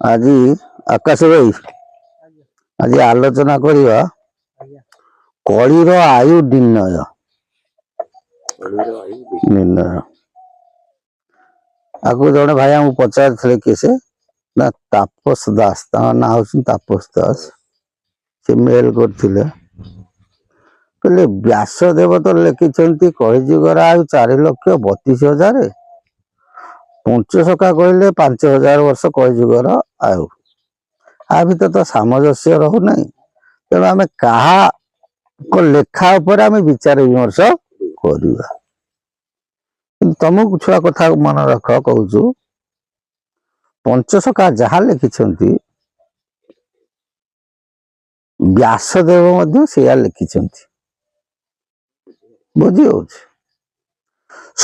आज आकाश भाई आज आलोचना करिया कलिर आयु निर्णय निर्णय आगु जड़े भाई आम पचार किसे ना तापस दास ना हूँ तापस दास से मेल करथिले कहले व्यासदेव तो लिखिं कलिजुगर आयु 4,32,000 पंचसखा कहले 5,000 वर्ष कलिजुगर आयु आ भीतर तो सामंजस्य रहूना तेणु आम क्या लेखा उपर आम विचार विमर्श करवा तुमको छुआ कथा मन रख कहूँ पंचसखा जहाँ लिखिं व्यासदेव से लिखिं बुझी हो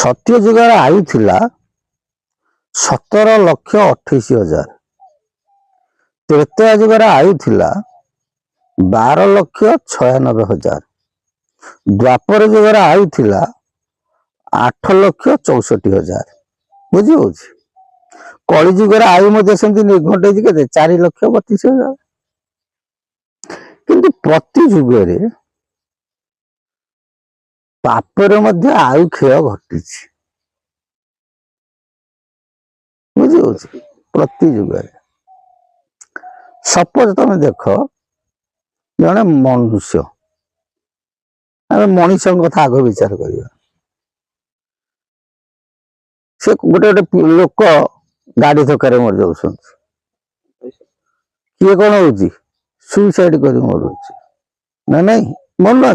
सत्यजुगर आयु थिला 17,28,000 त्रेतया जुगर आयु थिला 12,96,000 द्वापर जुगर आयु थिला 8,64,000 बुझी हो कलिजुगर आयु निर्घंट के 4,32,000 किंतु प्रति जुगरे पापर आयु क्षय घटी बुझी हो प्रति जुगरे सपोज तुम देख जड़े मनुष्य आम मनीष कथा आग विचार करवा से गोटे गोटे लोक गाड़ी धक्कर मर जाऊँ किए कौन हो सुइसाइड कर मर ना नहीं मन ना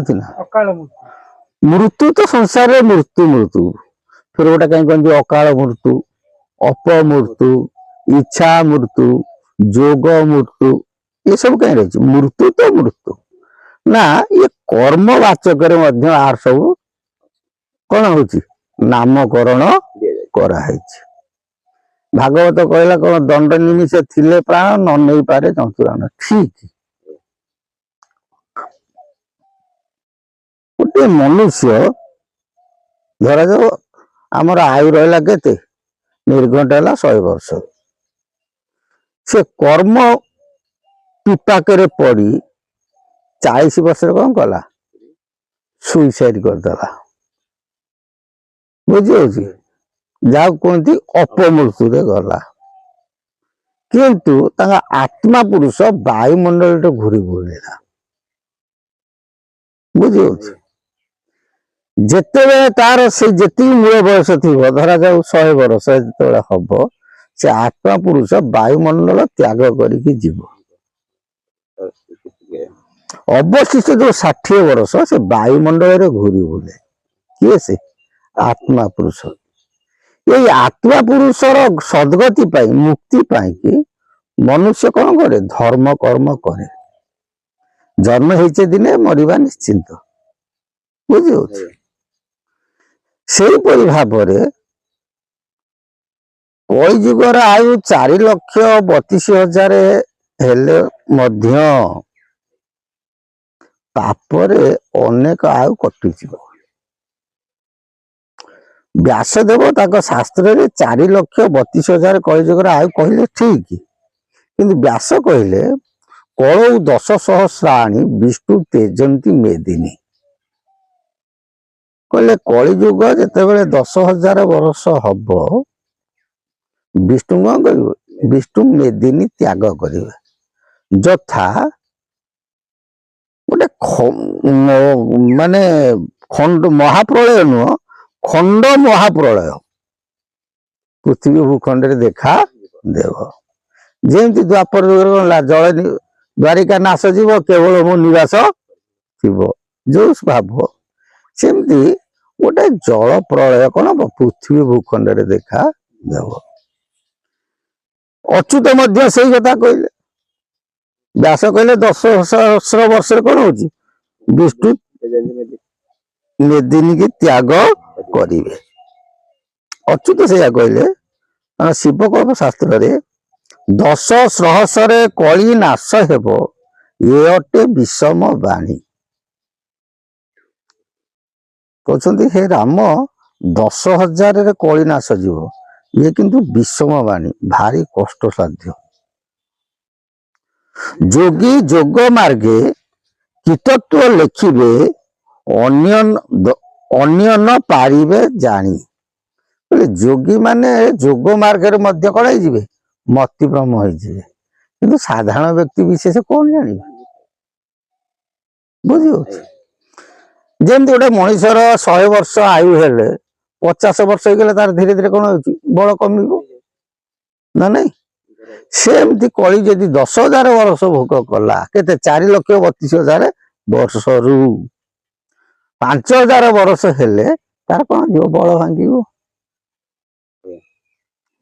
मृत्यु तो संसार में मृत्यु मृत्यु फिर गोटे कहीं कहते अकाल मृत्यु अपमृत्यु इच्छा मृत्यु जोग मृत्यु ये सब कहीं रही मृत्यु तो मृत्यु ना ये कर्मवाचक आर सब कौन हो नामकरण कराई भागवत कहला कौन दंड निमिष थिले प्राण न नहीं पारे चतुरान ठीक गोटे मनुष्य धरा जाओ आमर आयु रहा के निर्घंट है 100 वर्ष से कर्म पिपाके पड़ी 40 वर्ष कौन कला सुइसाइड करदेला बुझी जहाँ कहती अपमृत्यु गला किंतु आत्मा पुरुष वायुमंडल घूरी बुलेला बुझी जिते तार से जी मूल बयस थी धरा जाऊ 100 वर्ष जो हम से आत्मा पुरुष वायुमंडल त्याग करके जीव अवशिष्ट जो 60 वर्ष से वायुमंडल घूरी बुले किए से आत्मा पुरुष ये आत्मा पुरुषर सद्गति पाई मुक्ति पाई कि मनुष्य कौन करे धर्म कर्म करे जन्म होइछे दिने मरिबा निश्चिंत बुझी हो से भाव कलिजुगर आयु 4,32,000 हेले मध्य पापरे अनेक आयु कटि व्यासदेव ताक शास्त्र रे 4,32,000 कलिजुगर आयु कहले ठीक किंतु व्यास कहले कलौ 10 सहस्राणी विष्णु तेजंती मेदिनी कहले कलिजुग जिते 10,000 वर्ष हब विष्णु कौन कर विष्णु मेदिनी त्याग करेंगे जथा गोटे माने खंड महाप्रलय नुह खंड महाप्रलय पृथ्वी भूखंड देखा देव जमी द्वापर जल द्वारिका नाश जीव केवल मो निवास थी जो भाव सेमती गोटे जल प्रलय कौन हम पृथ्वी भूखंड देखा देव अच्युत मध्य से कथा कहले व्यास कहले 10 सहस्र वर्ष कौन हो विष्णु मेदिनी की त्याग करेंगे अच्युत से कहले शिवकल्प शास्त्र रे 10 सहस्र कली नाश हेब ये अटे विषम वाणी कहते हे राम 10,000 कली नाश जीव ये किंतु विषम वाणी भारी कष्ट साध्य ଯୋଗୀ ଯୋଗ ମାର୍ଗେ କୀଟତ୍ଵ ଲେଖିବେ ଅନ୍ୟନ ପାରିବେ ଜାଣି। ବୋଲେ ଯୋଗୀ ମାନେ ଯୋଗ ମାର୍ଗରେ ମଧ୍ୟ କଣ ହେଇଯିବେ? ମତିଭ୍ରମ ହେଇଯିବେ। କିନ୍ତୁ ସାଧାରଣ ବ୍ୟକ୍ତି ବିଶେଷ କଣ ଜାଣିବେ? ବୁଝିପାରୁଛ? ଯେମିତି ଗୋଟେ ମଣିଷର 100 ବର୍ଷ ଆୟୁ ହେଲେ 50 ବର୍ଷ ହେଇଗଲେ ତାର ଧୀରେ ଧୀରେ କଣ ହଉଛି? ବଳ କମିବ ନା ନାଇଁ? ସେମିତି କଳି ଯଦି 10,000 ବର୍ଷ ଭୋଗ କଲା, କେତେ? 4,32,000 ବର୍ଷରୁ 5,000 ବର୍ଷ ହେଲେ ତାର କଣ ଯିବ? ବଳ ଭାଙ୍ଗିବ।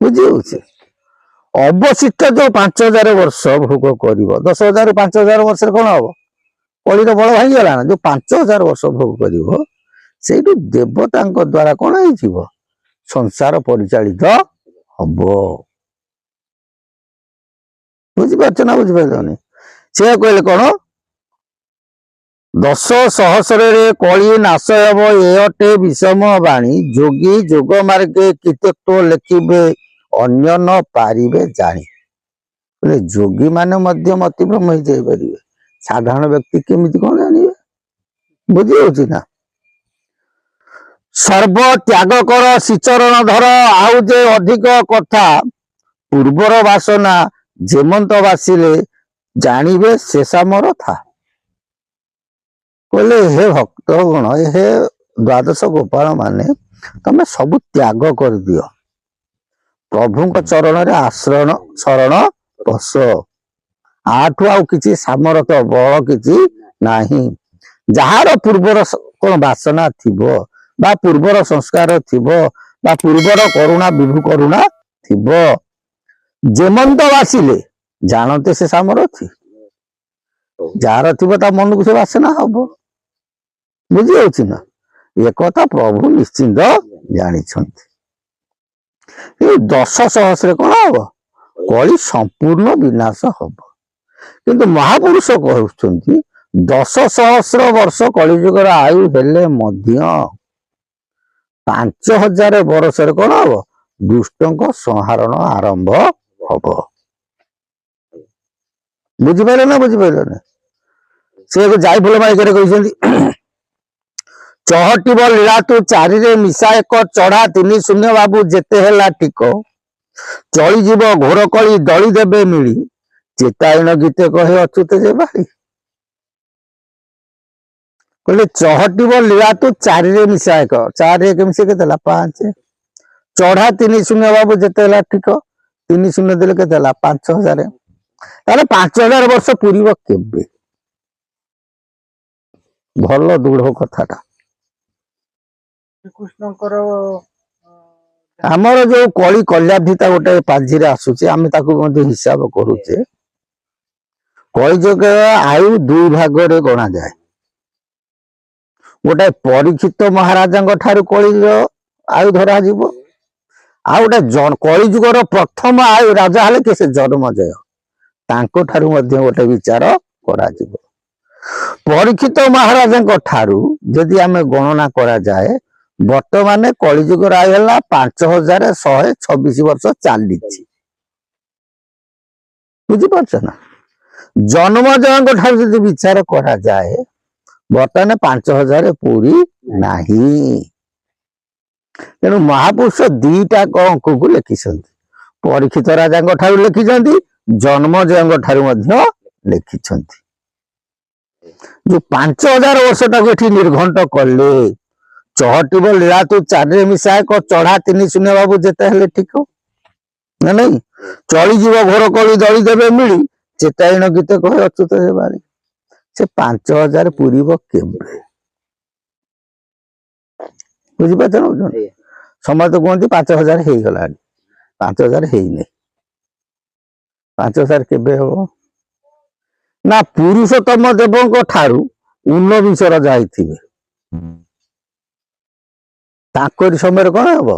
ବୁଝିହଉଛି? ଅବଶିଷ୍ଟ ଯୋଉ 5,000 ବର୍ଷ ଭୋଗ କରିବ, 10,000 ରୁ 5,000 ବର୍ଷରେ କଣ ହବ? କଳିର ବଳ ଭାଙ୍ଗିଗଲା ନା? ଯୋଉ 5,000 ବର୍ଷ ଭୋଗ କରିବ, ସେଇଠୁ ଦେବତାଙ୍କ ଦ୍ଵାରା କଣ ହେଇଯିବ? ସଂସାର ପରିଚାଳିତ ହବ। ବୁଝିପାରୁଛ ନା ବୁଝିପାରିଲନି? ସେ କହିଲେ କଣ? 10 ସହସ୍ରରେ କଳି ନାଶ ହେବ ଏ ଅଟେ ବିଷମ ବାଣୀ। ଯୋଗୀ ଯୋଗ ମାର୍ଗେ କୀଟତ୍ଵ ଲେଖିବେ ଅନ୍ୟନ ପାରିବେ ଜାଣି। ଯୋଗୀ ମାନେ ମଧ୍ୟ ମତିଭ୍ରମ ହେଇଯାଇପାରିବେ, ସାଧାରଣ ବ୍ୟକ୍ତି କେମିତି କଣ ଜାଣିବେ? ବୁଝିହଉଛି ନା? ସର୍ବ ତ୍ୟାଗ କର ଶ୍ରୀଚରଣ ଧର, ଆଉ ଯେ ଅଧିକ କଥା ପୂର୍ବର ବାସନା ଯେମନ୍ତ ବାସିଲେ ଜାଣିବେ ଶେଷାମର ଥା। କହିଲେ ହେ ଭକ୍ତଗଣ, ହେ ଦ୍ୱାଦଶ ଗୋପାଳ ମାନେ, ତମେ ସବୁ ତ୍ୟାଗ କରିଦିଅ, ପ୍ରଭୁଙ୍କ ଚରଣରେ ଶରଣ ବସ। ଆଠୁ ଆଉ କିଛି ସାମର୍ଥ ବଳ କିଛି ନାହିଁ। ଯାହାର ପୂର୍ବର କଣ ବାସନା ଥିବ, ବା ପୂର୍ବର ସଂସ୍କାର ଥିବ, ବା ପୂର୍ବର କରୁଣା ବିଭୁ କରୁଣା ଥିବ, ଯେମନ୍ତ ବାସିଲେ ଜାଣନ୍ତେ ସେ ସାମରଥୀ। ଯାହାର ଥିବ ତା ମନକୁ ସେ ବାସନା ହବ। ବୁଝିଯାଉଛି ନା? ଏକଥା ପ୍ରଭୁ ନିଶ୍ଚିନ୍ତ ଜାଣିଛନ୍ତି। ଏଇ 10 ସହସ୍ରରେ କଣ ହବ? କଳି ସମ୍ପୂର୍ଣ୍ଣ ବିନାଶ ହବ। କିନ୍ତୁ ମହାପୁରୁଷ କହୁଛନ୍ତି 10 ସହସ୍ର ବର୍ଷ କଳିଯୁଗର ଆୟୁ ହେଲେ ମଧ୍ୟ 5,000 ବର୍ଷରେ କଣ ହବ? ଦୁଷ୍ଟଙ୍କ ସଂହାରଣ ଆରମ୍ଭ ହବ। ବୁଝିପାରିଲେ ନା ବୁଝିପାରିଲେ? ସେ ଯାଇଫୁଲ ମାଇକରେ କହିଛନ୍ତି, ଚହଟିବ ଲୀଳା ତୁ ଚାରିରେ ମିଶା ଏକ, ଚଢା 3 ବାବୁ ଯେତେ ହେଲା ଟିକ, ଚଳିଯିବ ଘୋର କଳି ଦଳି ଦେବେ ମିଳି, ଚିତାଇନ ଗୀତେ କହେ ଅଚ୍ୟୁତ ଯେ ବାଳି। କହିଲେ ଚହଟିବ ଲୀଳା ତୁ ଚାରିରେ ମିଶା ଏକ, 4 1 ମିଶା କେତେ ହେଲା? 5। ଚଢା 3 ବାବୁ ଯେତେ ହେଲା ଟିକ, 3 ଦେଲେ କେତେ ହେଲା? 5,000। ତାହେଲେ 5,000 ବର୍ଷ ପୂରିବ କେବେ? ଭଲ ଦୃଢ କଥାଟା। ଶ୍ରୀକୃଷ୍ଣଙ୍କର ଆମର ଯୋଉ କଳି କଲ୍ୟାଧିତା ଗୋଟେ ପାଞ୍ଜିରେ ଆସୁଛି, ଆମେ ତାକୁ ମଧ୍ୟ ହିସାବ କରୁଛେ। କଳିଯୁଗ ଆୟୁ 2 ଭାଗରେ ଗଣାଯାଏ। ଗୋଟେ ପରୀକ୍ଷିତ ମହାରାଜାଙ୍କ ଠାରୁ କଳିର ଆୟୁ ଧରାଯିବ, ଆଉ ଗୋଟେ କଳିଯୁଗର ପ୍ରଥମ ଆୟୁ ରାଜା ହେଲେ କି ସେ ଜନ୍ମଜୟ, ତାଙ୍କ ଠାରୁ ମଧ୍ୟ ଗୋଟେ ବିଚାର କରାଯିବ। ପରୀକ୍ଷିତ ମହାରାଜାଙ୍କ ଠାରୁ ଯଦି ଆମେ ଗଣନା କରାଯାଏ, ବର୍ତ୍ତମାନ କଳିଯୁଗର ଆୟୁ ହେଲା 5,126 ବର୍ଷ ଚାଲିଛି। ବୁଝିପାରୁଛ ନା? ଜନ୍ମଜୟଙ୍କ ଠାରୁ ଯଦି ବିଚାର କରାଯାଏ, ବର୍ତ୍ତମାନ 5,000 ପୁରୀ ନାହିଁ। ତେଣୁ ମହାପୁରୁଷ 2ଟା ଅଙ୍କକୁ ଲେଖିଛନ୍ତି। ପରୀକ୍ଷିତ ରାଜାଙ୍କ ଠାରୁ ଲେଖିଛନ୍ତି, ଜନ୍ମଜୟଙ୍କ ଠାରୁ ମଧ୍ୟ ଲେଖିଛନ୍ତି। ଯୋଉ 5,000 ବର୍ଷଟାକୁ ଏଠି ନିର୍ଘଣ୍ଟ କଲେ, ଚହଟିବ ଲୀଳା ତୁ ଚାରିରେ ମିଶା ଏକ, ଚଢା 3 ବାବୁ ଯେତେ ହେଲେ ଠିକ ନା ନାଇଁ? ଚଳିଯିବ ଘୋର କଳି ଦଳି ଦେବେ ମିଳି, ଚିତାଇନ ଗୀତେ କହେ ଅଚ୍ୟୁତ ଯେ ବାଳି। ସେ 5,000 ପୂରିବ କେବେ? ବୁଝିପାରୁଛ ନା? ସମସ୍ତେ କୁହନ୍ତି 5,000 ହେଇଗଲାଣି, 5,000 ହେଇନି। 5,000 କେବେ ହବ? ନା ପୁରୁଷୋତ୍ତମ ଦେବଙ୍କ ଠାରୁ ଊନବିଂଶ ଯାଇଥିବେ, ତାଙ୍କରି ସମୟରେ କଣ ହବ?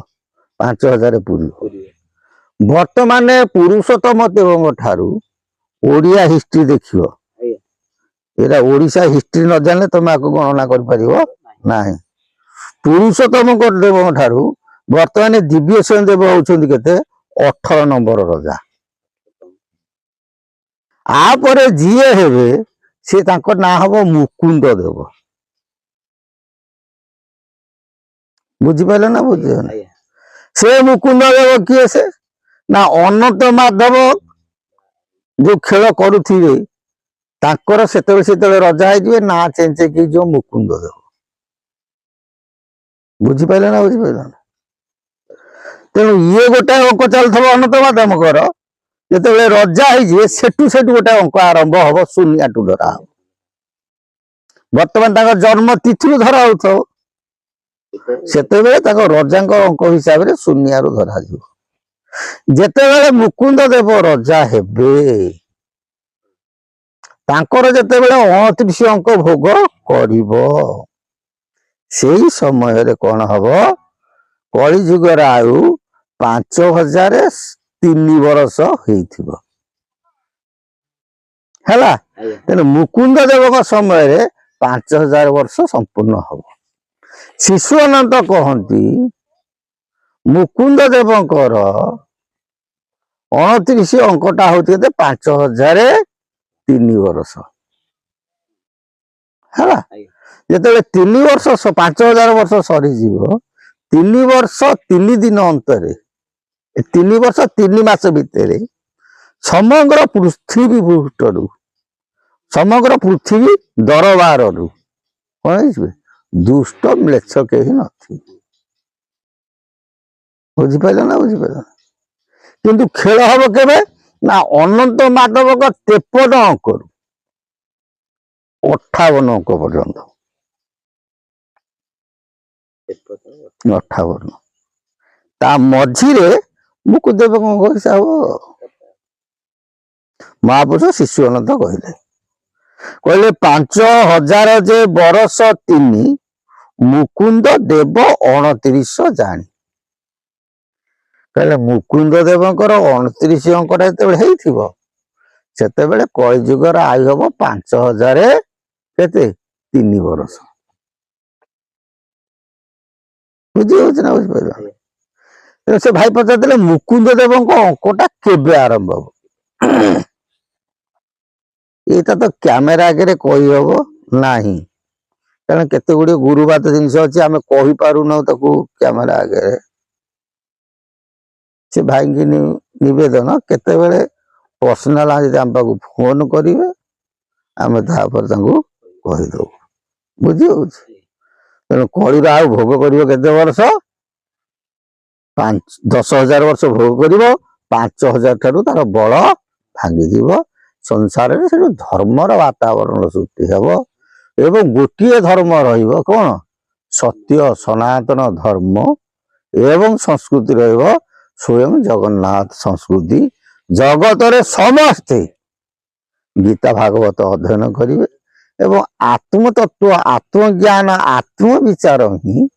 5,000 ପୂରିବ। ବର୍ତ୍ତମାନ ପୁରୁଷୋତ୍ତମ ଦେବଙ୍କ ଠାରୁ ଓଡିଆ ହିଷ୍ଟ୍ରି ଦେଖିବ, ଏଟା ଓଡିଶା ହିଷ୍ଟ୍ରି ନ ଜାଣିଲେ ତମେ ଆକୁ ଗଣନା କରିପାରିବ ନାହିଁ। ପୁରୁଷୋତ୍ତମ ଦେବଙ୍କ ଠାରୁ ବର୍ତ୍ତମାନ ଦିବ୍ୟସେନ ଦେବ ହଉଛନ୍ତି କେତେ? 18 ନମ୍ବର ରଜା। आपर जीए हेबे से तांको ना हबो मुकुंद देव। बुझिपारे ना बुझे से मुकुंद देव किए से ना अनंत माधव जो खेल करुथिबे तांकर सेते रजा है ना चेंचे कि जो मुकुंद देव। बुझिपारे ना बुझिपारे ना तेणु ये गोटे अंक चलुव अनंत माधवकर जिते रजा है सेठू सेठू गोटे अंक आरंभ हम शून्य टू धरा हम बर्तमान जन्म तिथि धरा हो सेते रजा अंक हिसाब से शून्य धरा जिते मुकुंद देव रजा हेबे तांकर जिते 29 अंक भोग करिवो सेही समय रे कौन हब कलिजुगर आयु 5003 वर्ष होइथिबो हैला। तेणु मुकुंद देव समय रे 5000 वर्ष संपूर्ण हब। शिशु अनंत कहती मुकुंद देवंकर 29 अंकटा होती 5003 वर्ष है जिते 3 वर्ष 5000 वर्ष सरीज 3 वर्ष 3 दिन अंतरे 3 वर्ष 3 मास भितर समग्र पृथ्वी पृष्ठरू समग्र पृथ्वी दरबार कौन दुष्ट म्लेच्छ कहीं नथी। बुझिपारे ना बुझिपारे किंतु खेल हम केबे ना अनंत माधव 53 अंक 58 अंक पर्यंत 58 ता मझिरे मुकुदेव हिसाब महापुरुष शिशु अनंत कहले 5000 जे बरस 3 मुकुंद देव 29 जानी कहले मुकुंद देवंकर 29 अंकटा जो सेतेबेले कलिजुगर आयु हम 5000 केते 3 वर्ष। बुझी ना बुझिपार से भाई पचारे मुकुंद देव अंकटा केबे आरंभ हम यहाँ तो कैमेरा आगे कही हम ना कारण केते गुड़े गुरुबात जिनस अच्छी आम कही पारुना कैमेरा आगे से भाई की निवेदन केतेबेले पर्सनाल आम पाक फोन करेंगे आम कहीदे बुझी तेणु कलिर आ भोग कर केते वर्ष 10,000 वर्ष भोग कर 5000 ठारू तार बल भांगी संसार में धर्मर वातावरण सृष्टि हेब एवं गोटे धर्म रहिबो कौन सत्य सनातन धर्म एवं संस्कृति रहिबो स्वयं जगन्नाथ संस्कृति जगत रे समस्ते गीता भागवत अध्ययन करिवे एवं आत्मतत्व आत्मज्ञान आत्मविचार ही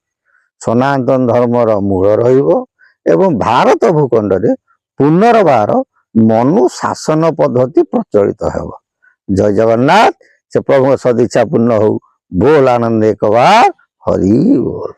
सनातन धर्मर मूल रहिबो एवं भारत भूखंड रे पुनर्बार मनु शासन पद्धति प्रचलित हेब। जय जगन्नाथ से प्रभु सदिच्छा पूर्ण हो। बोल आनंद एक बार हरि बोल।